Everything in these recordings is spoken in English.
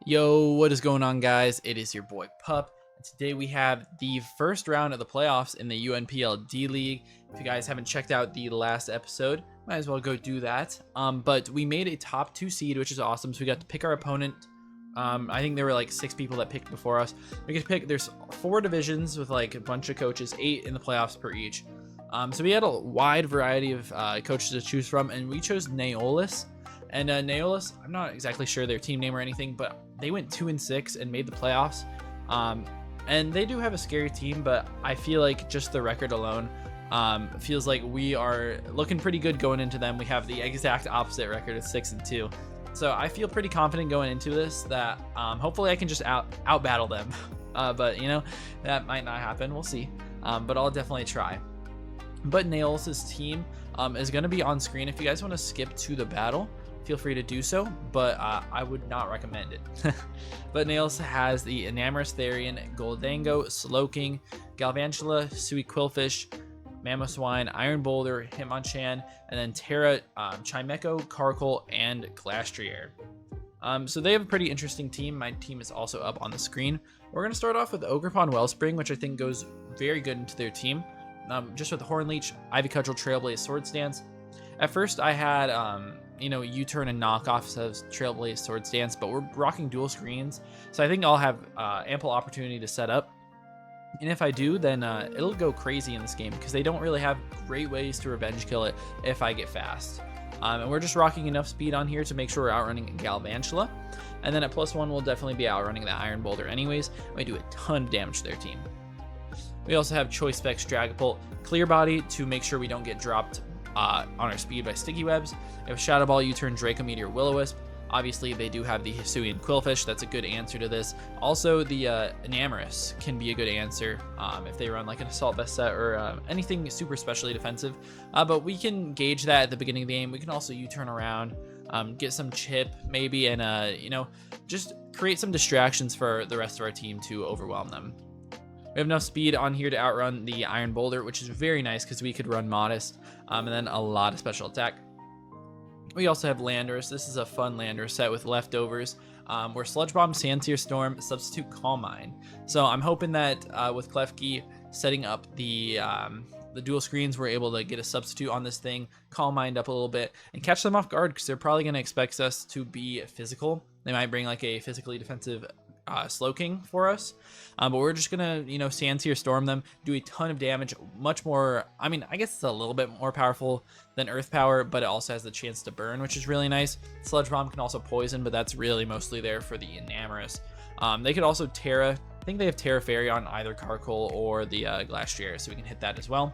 Yo, what is going on, guys? It is your boy Pup, and today we have the first round of the playoffs in the UNPL D League. If you guys haven't checked out the last episode, might as well go do that. But we made a top 2 seed, which is awesome. So we got to pick our opponent. I think there were like 6 people that picked before us. We could pick. There's 4 divisions with like a bunch of coaches, 8 in the playoffs per each. So we had a wide variety of coaches to choose from, and we chose Neolus. And Neolus, I'm not exactly sure their team name or anything, but they went 2-6 and made the playoffs. And they do have a scary team, but I feel like just the record alone feels like we are looking pretty good going into them. We have the exact opposite record of 6-2. So I feel pretty confident going into this that hopefully I can just out battle them. But you know, that might not happen. We'll see. But I'll definitely try. But Nails' team is going to be on screen. If you guys want to skip to the battle, feel free to do so, but I would not recommend it. But Nails has the Enamorous Therian, Goldango, Slowking, Galvantula, Sui Quillfish, Mamoswine, Iron Boulder, Hitmonchan, and then Terra, Chimecho, Carkol, and Glastrier. So they have a pretty interesting team. My team is also up on the screen. We're going to start off with Ogerpon Wellspring, which I think goes very good into their team. Just with Hornleech, Ivy Cudgel, Trailblaze, Sword Stance. At first I had U-turn and knockoffs as Trailblaze, Sword Stance, but we're rocking dual screens, so I think I'll have ample opportunity to set up. And if I do, then it'll go crazy in this game because they don't really have great ways to revenge kill it if I get fast. And we're just rocking enough speed on here to make sure we're outrunning Galvantula. And then at +1, we'll definitely be outrunning the Iron Boulder anyways. We do a ton of damage to their team. We also have Choice Specs, Dragapult, Clear Body to make sure we don't get dropped on our speed by Sticky Webs. We have Shadow Ball, U-turn, Draco Meteor, Will-O-Wisp. Obviously, they do have the Hisuian Quillfish. That's a good answer to this. Also, the Enamorous can be a good answer if they run like an Assault Vest set or anything super specially defensive. But we can gauge that at the beginning of the game. We can also U-turn around, get some chip maybe, and just create some distractions for the rest of our team to overwhelm them. We have enough speed on here to outrun the Iron Boulder, which is very nice because we could run Modest, and then a lot of special attack. We also have Landorus. This is a fun Landorus set with leftovers. Where Sludge Bomb, Sandseer Storm, substitute Calm Mind. So I'm hoping that with Klefki setting up the dual screens, we're able to get a substitute on this thing, Calm Mind up a little bit, and catch them off guard because they're probably going to expect us to be physical. They might bring like a physically defensive Slowking for us, but we're just gonna Sandseer Storm them, do a ton of damage, much more. I mean, I guess it's a little bit more powerful than Earth Power, but it also has the chance to burn, which is really nice. Sludge Bomb can also poison, but that's really mostly there for the Enamorous. They could also Terra. I think they have Terra Fairy on either Carkol or the Glastrier, so we can hit that as well.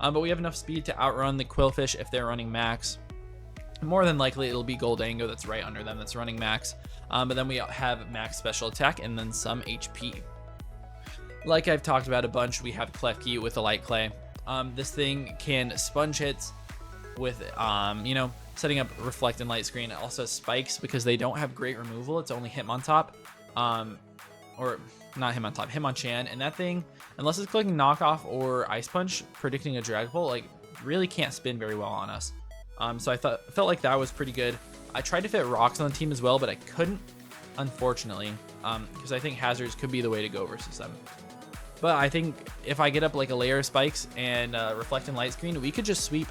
But we have enough speed to outrun the Quillfish if they're running max. More than likely, it'll be Goldango that's right under them that's running max. But then we have max special attack and then some HP. Like I've talked about a bunch, we have Klefki with the Light Clay. This thing can sponge hits with, setting up Reflect and Light Screen. It also has spikes because they don't have great removal. It's only Hitmontop. Or not Hitmontop, Hitmonchan. And that thing, unless it's clicking Knockoff or Ice Punch, predicting a Dragapult, like, really can't spin very well on us. So I felt like that was pretty good. I tried to fit rocks on the team as well, but I couldn't, unfortunately, because I think hazards could be the way to go versus them. But I think if I get up like a layer of spikes and Reflect and Light Screen, we could just sweep.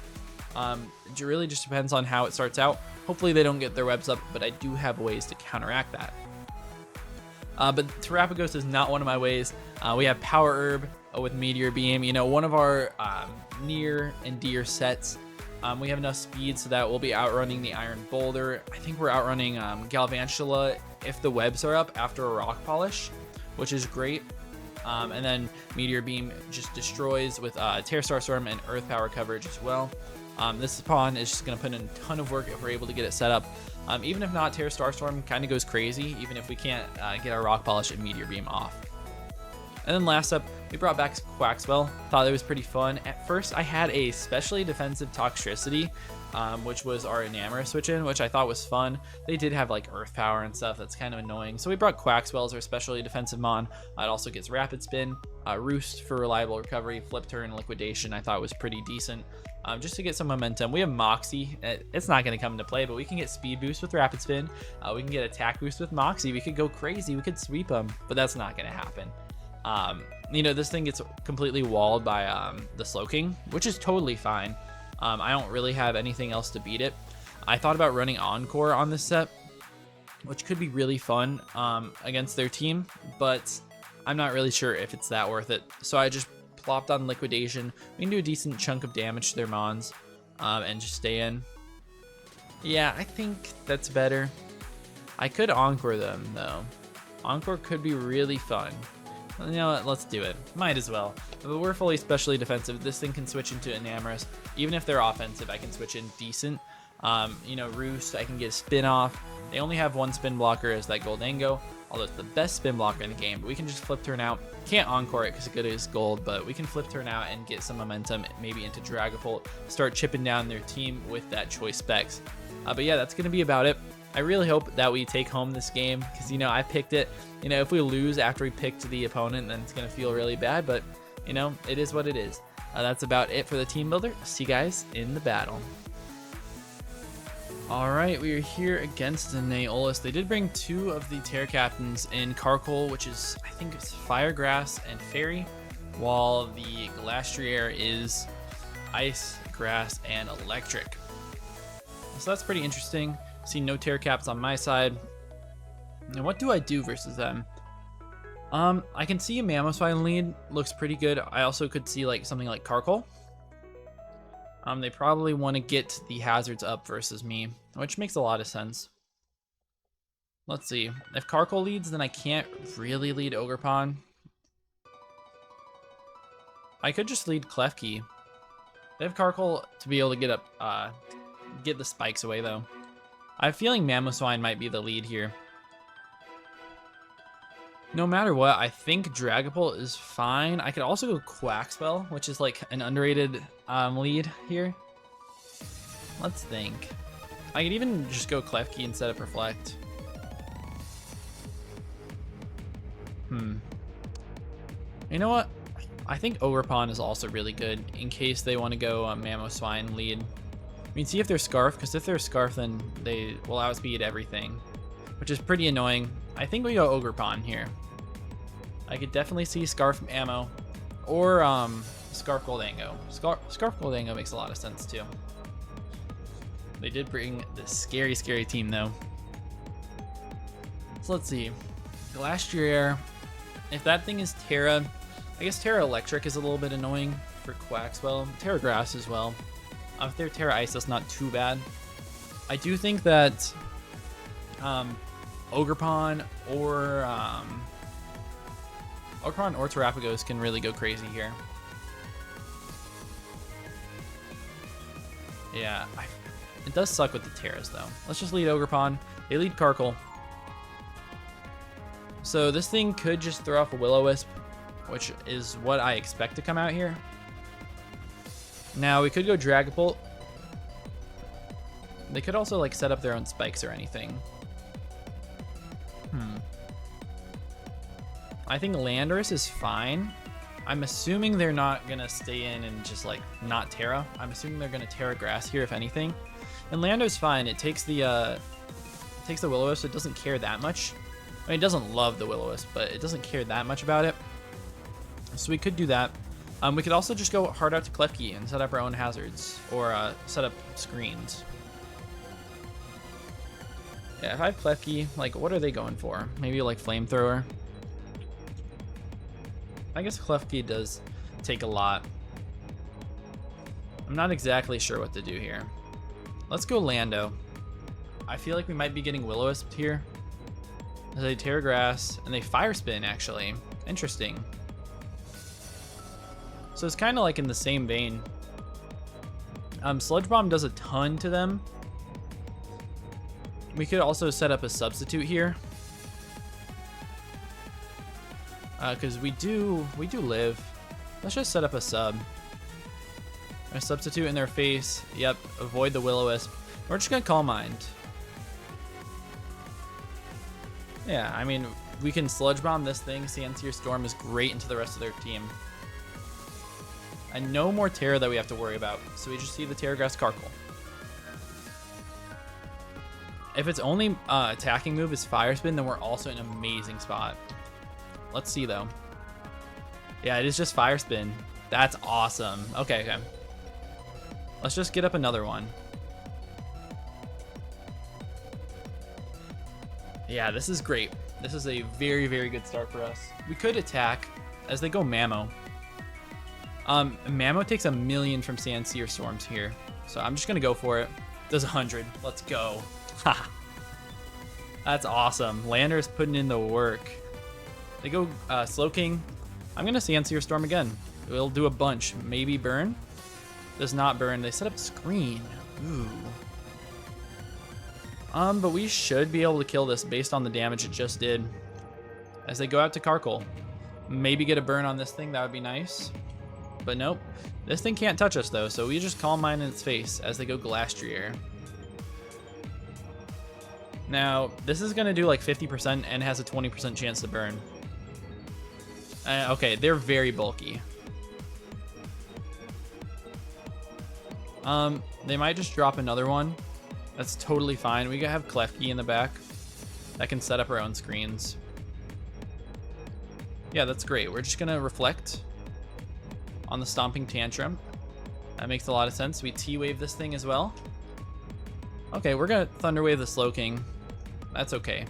It really just depends on how it starts out. Hopefully they don't get their webs up, but I do have ways to counteract that. But Terrapagos is not one of my ways. We have Power Herb with Meteor Beam, one of our near and dear sets. We have enough speed so that we'll be outrunning the Iron Boulder. I think we're outrunning Galvantula if the webs are up after a Rock Polish, which is great. And then Meteor Beam just destroys with Terra Star Storm and Earth Power coverage as well. This pawn is just going to put in a ton of work if we're able to get it set up. Even if not, Terra Star Storm kind of goes crazy, even if we can't get our Rock Polish and Meteor Beam off. And then last up, We brought back Quaxwell. Thought it was pretty fun. At first, I had a specially defensive Toxtricity, which was our Enamorus switch in, which I thought was fun. They did have like Earth Power and stuff. That's kind of annoying. So we brought Quaxwell as our specially defensive Mon. It also gets Rapid Spin, Roost for reliable recovery, Flip Turn, Liquidation. I thought was pretty decent. Just to get some momentum. We have Moxie. It's not going to come into play, but we can get Speed Boost with Rapid Spin. We can get Attack Boost with Moxie. We could go crazy. We could sweep them, but that's not going to happen. You know, this thing gets completely walled by the Slowking, which is totally fine. I don't really have anything else to beat it. I thought about running Encore on this set, which could be really fun against their team, but I'm not really sure if it's that worth it. So I just plopped on Liquidation. We can do a decent chunk of damage to their Mons and just stay in. Yeah, I think that's better. I could Encore them, though. Encore could be really fun. You know what? Let's do it. Might as well. But we're fully specially defensive. This thing can switch into Enamorus. Even if they're offensive, I can switch in decent. You know, Roost, I can get a spin off. They only have one spin blocker as that Goldango, although it's the best spin blocker in the game. But we can just flip turn out. Can't Encore it because it is gold, but we can flip turn out and get some momentum, maybe into Dragapult, start chipping down their team with that choice specs. But yeah, that's going to be about it. I really hope that we take home this game because, you know, I picked it. You know, if we lose after we picked the opponent, then it's going to feel really bad. But, you know, it is what it is. That's about it for the team builder. See you guys in the battle. All right, we are here against the Naeolus. They did bring two of the Terra Captains in Carkol, which is, I think it's Fire, Grass, and Fairy, while the Glastrier is Ice, Grass, and Electric. So that's pretty interesting. See no Terra Caps on my side. Now what do I do versus them? I can see a Mamoswine lead. Looks pretty good. I also could see like something like Carkol. They probably want to get the hazards up versus me, which makes a lot of sense. Let's see. If Carkol leads, then I can't really lead Ogerpon. I could just lead Klefki. They have Carkol to be able to get up, get the spikes away though. I have a feeling Mamoswine might be the lead here. No matter what, I think Dragapult is fine. I could also go Quaxwell, which is like an underrated lead here. Let's think. I could even just go Klefki instead of Reflect. You know what? I think Ogerpon is also really good in case they want to go Mamoswine lead. I mean, see if they're Scarf, because if they're Scarf, then they will outspeed everything, which is pretty annoying. I think we go Ogerpon here. I could definitely see Scarf Ammo or Scarf Goldango. Scarf Goldango makes a lot of sense too. They did bring this scary, scary team though. So let's see. Glastrier. If that thing is Terra, I guess Terra Electric is a little bit annoying for Quaxwell. Terra Grass as well. If they're Terra Ice, that's not too bad. I do think that Ogerpon or Terrapagos can really go crazy here. Yeah, it does suck with the Terras though. Let's just lead Ogerpon. They lead Carkol. So this thing could just throw off a Will-O-Wisp, which is what I expect to come out here. Now we could go Dragapult. They could also like set up their own spikes or anything. I think Landorus is fine. I'm assuming they're not gonna stay in and just like not Terra. I'm assuming they're gonna Terra Grass here if anything. And Lando's fine. It takes the Will-O-Wisp. So it doesn't care that much. I mean, it doesn't love the Will-O-Wisp, but it doesn't care that much about it. So we could do that. We could also just go hard out to Klefki and set up our own hazards or set up screens. Yeah, if I have Klefki, like, what are they going for? Maybe like Flamethrower. I guess Klefki does take a lot. I'm not exactly sure what to do here. Let's go Lando. I feel like we might be getting Will-O-Wisp here. They Terra Grass and they Fire Spin actually. Interesting. So it's kind of like in the same vein. Sludge Bomb does a ton to them. We could also set up a substitute here. Because we do live. Let's just set up a sub. A substitute in their face. Yep, avoid the Will-O-Wisp. We're just gonna Calm Mind. Yeah, I mean, we can Sludge Bomb this thing. Sandsear Storm is great into the rest of their team. And no more Terra that we have to worry about. So we just see the Terra Grass Carkle. If its only attacking move is Fire Spin, then we're also in an amazing spot. Let's see, though. Yeah, it is just Fire Spin. That's awesome. Okay, okay. Let's just get up another one. Yeah, this is great. This is a very, very good start for us. We could attack as they go Mammo. Mammo takes 1,000,000 from Sandsear Storms here. So I'm just going to go for it. Does 100. Let's go. Ha! That's awesome. Landorus putting in the work. They go Slowking. I'm going to Sandsear Storm again. We'll do a bunch. Maybe burn. Does not burn. They set up screen. Ooh. But we should be able to kill this based on the damage it just did. As they go out to Carkle. Maybe get a burn on this thing. That would be nice. But nope. This thing can't touch us, though. So we just Calm Mind in its face as they go Glastrier. Now, this is going to do like 50% and has a 20% chance to burn. Okay, they're very bulky. They might just drop another one. That's totally fine. We have Klefki in the back that can set up our own screens. Yeah, that's great. We're just going to Reflect on the Stomping Tantrum. That makes a lot of sense. We T-Wave this thing as well. Okay, we're going to Thunder Wave the Slowking. That's okay.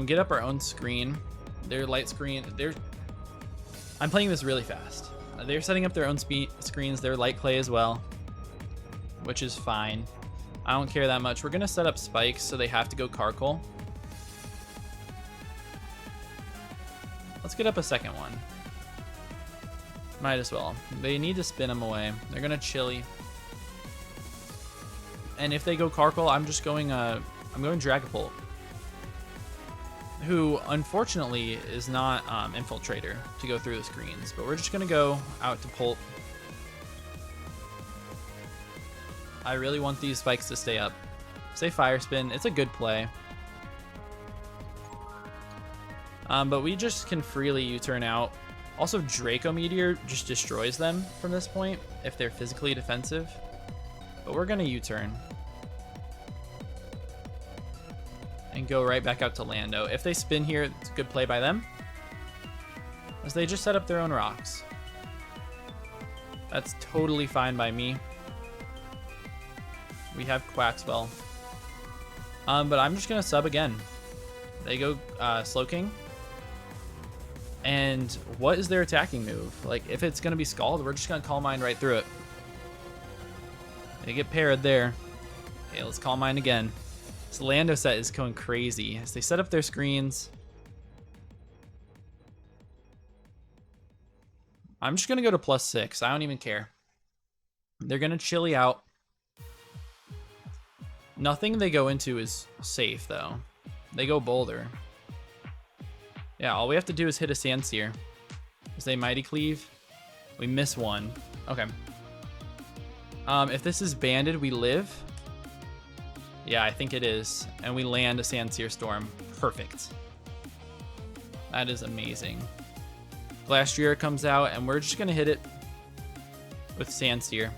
Get up our own screen. Their light screen. I'm playing this really fast. They're setting up their own screens. Their light play as well, which is fine. I don't care that much. We're going to set up spikes so they have to go Carkle. Let's get up a second one. Might as well. They need to spin them away. They're going to Chili. And if they go Carkle, I'm just going I'm going Dragapult, who unfortunately is not Infiltrator to go through the screens, but we're just going to go out to Pulp. I really want these spikes to stay up. Say Fire Spin. It's a good play. But we just can freely U-turn out. Also, Draco Meteor just destroys them from this point if they're physically defensive. But we're going to U-turn. And go right back out to Lando. If they spin here, it's a good play by them, as they just set up their own rocks. That's totally fine by me. We have Quaxwell. But I'm just going to sub again. They go Slowking. And what is their attacking move? Like, if it's going to be Scald, we're just going to Calm Mind right through it. They get parried there. Okay, let's Calm Mind again. This Lando set is going crazy as they set up their screens. I'm just going to go to +6. I don't even care. They're going to Chili out. Nothing they go into is safe, though. They go Boulder. Yeah, all we have to do is hit a Sandsear. As they Mighty Cleave. We miss one. Okay. If this is banded, we live. Yeah, I think it is. And we land a Sandsear Storm. Perfect. That is amazing. Glastrier comes out, and we're just going to hit it with Sandsear.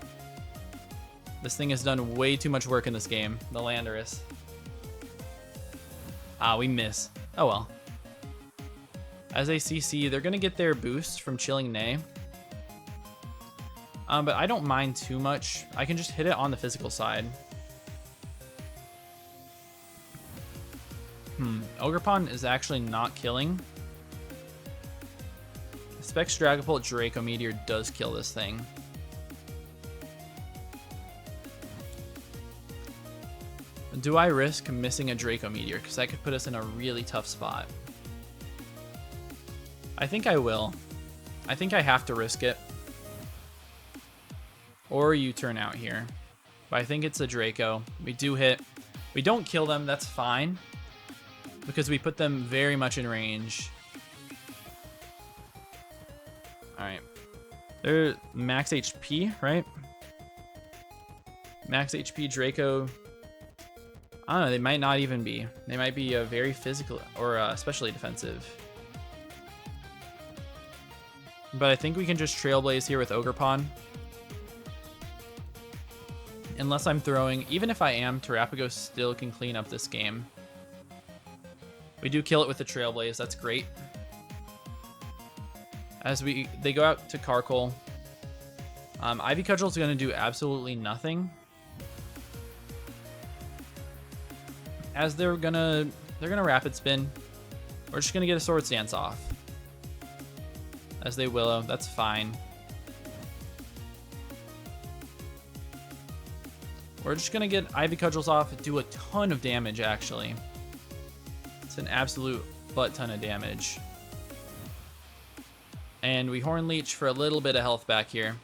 This thing has done way too much work in this game. The Landorus. Ah, we miss. Oh well. As a CC, they're going to get their boost from Chilling Neigh. But I don't mind too much. I can just hit it on the physical side. Ogerpon is actually not killing. Specs Dragapult Draco Meteor does kill this thing. Do I risk missing a Draco Meteor? Because that could put us in a really tough spot. I think I will. I think I have to risk it. Or U-turn out here. But I think it's a Draco. We do hit. We don't kill them. That's fine. Because we put them very much in range. All right. They're max HP, right? Max HP Draco. I don't know. They might not even be. They might be very physical or especially defensive. But I think we can just Trailblaze here with Ogerpon. Unless I'm throwing, even if I am, Terapagos still can clean up this game. We do kill it with the Trailblaze. That's great. As they go out to Karkle. Ivy Cudgel's going to do absolutely nothing. As they're gonna Rapid Spin. We're just gonna get a Sword Stance off. As they Willow, that's fine. We're just gonna get Ivy Cudgels off, do a ton of damage actually. It's an absolute butt ton of damage. And we Horn Leech for a little bit of health back here.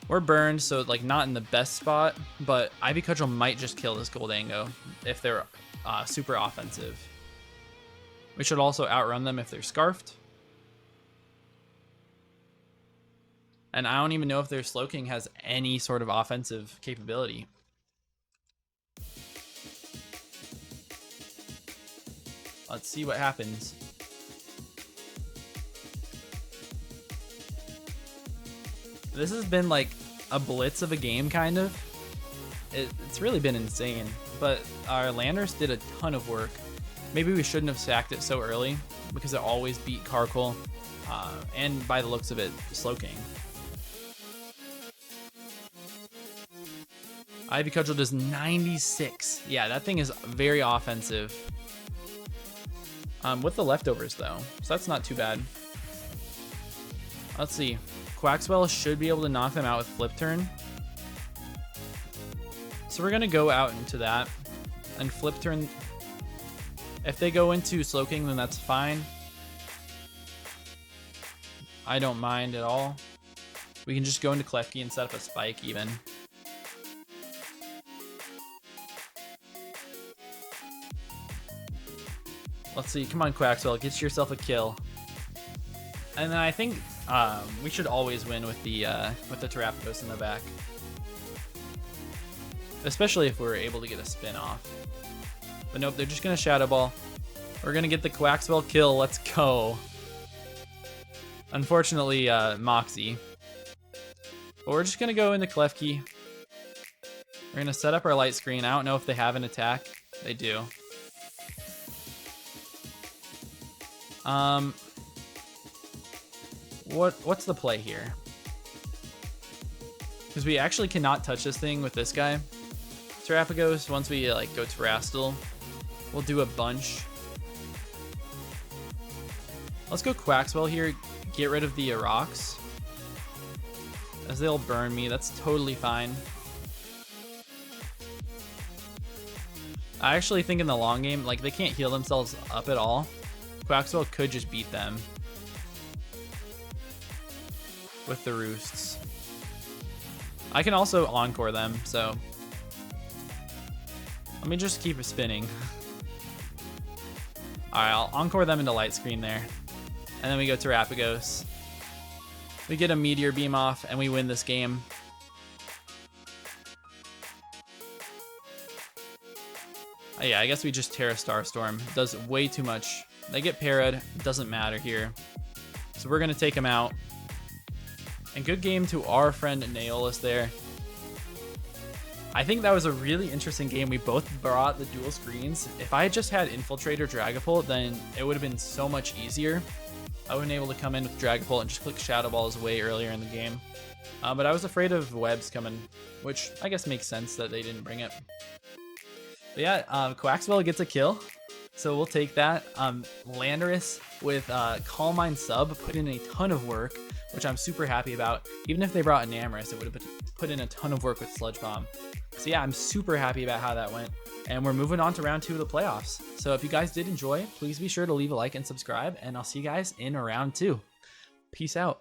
We're burned, so like not in the best spot, but Ivy Cudgel might just kill this Goldango if they're super offensive. We should also outrun them if they're Scarfed. And I don't even know if their Slowking has any sort of offensive capability. Let's see what happens. This has been like a blitz of a game, kind of. It's really been insane. But our Landorus did a ton of work. Maybe we shouldn't have sacked it so early because it always beat Karkle. And by the looks of it, Slowking. Ivy Cudgel does 96. Yeah, that thing is very offensive. With the leftovers, though. So that's not too bad. Let's see. Quaxwell should be able to knock them out with Flip Turn. So we're going to go out into that. And Flip Turn. If they go into Slowking, then that's fine. I don't mind at all. We can just go into Klefki and set up a Spike even. Let's see. Come on, Quaxwell. Get yourself a kill. And then I think we should always win with the Terapagos in the back. Especially if we're able to get a spin off. But nope, they're just going to Shadow Ball. We're going to get the Quaxwell kill. Let's go. Unfortunately, Moxie. But we're just going to go into Klefki. We're going to set up our light screen. I don't know if they have an attack. They do. What's the play here? Because we actually cannot touch this thing with this guy. Terapagos, once we like go Terastal, we'll do a bunch. Let's go Quaxwell here, get rid of the rocks. As they'll burn me, that's totally fine. I actually think in the long game, like they can't heal themselves up at all. Quaxwell could just beat them with the Roosts. I can also Encore them, so let me just keep spinning. Alright, I'll Encore them into Light Screen there. And then we go Terapagos. We get a Meteor Beam off, and we win this game. Yeah, I guess we just Terra Starstorm. It does way too much. They get parried. Doesn't matter here. So we're going to take him out. And good game to our friend Neolus there. I think that was a really interesting game. We both brought the dual screens. If I had just had Infiltrator Dragapult, then it would have been so much easier. I would have been able to come in with Dragapult and just click Shadow Balls way earlier in the game. But I was afraid of Webs coming, which I guess makes sense that they didn't bring it. But yeah, Quaxwell gets a kill. So we'll take that. Landorus with Calm Mind sub put in a ton of work, which I'm super happy about. Even if they brought Enamorus, it would have put in a ton of work with Sludge Bomb. So yeah, I'm super happy about how that went. And we're moving on to round 2 of the playoffs. So if you guys did enjoy, please be sure to leave a like and subscribe. And I'll see you guys in round 2. Peace out.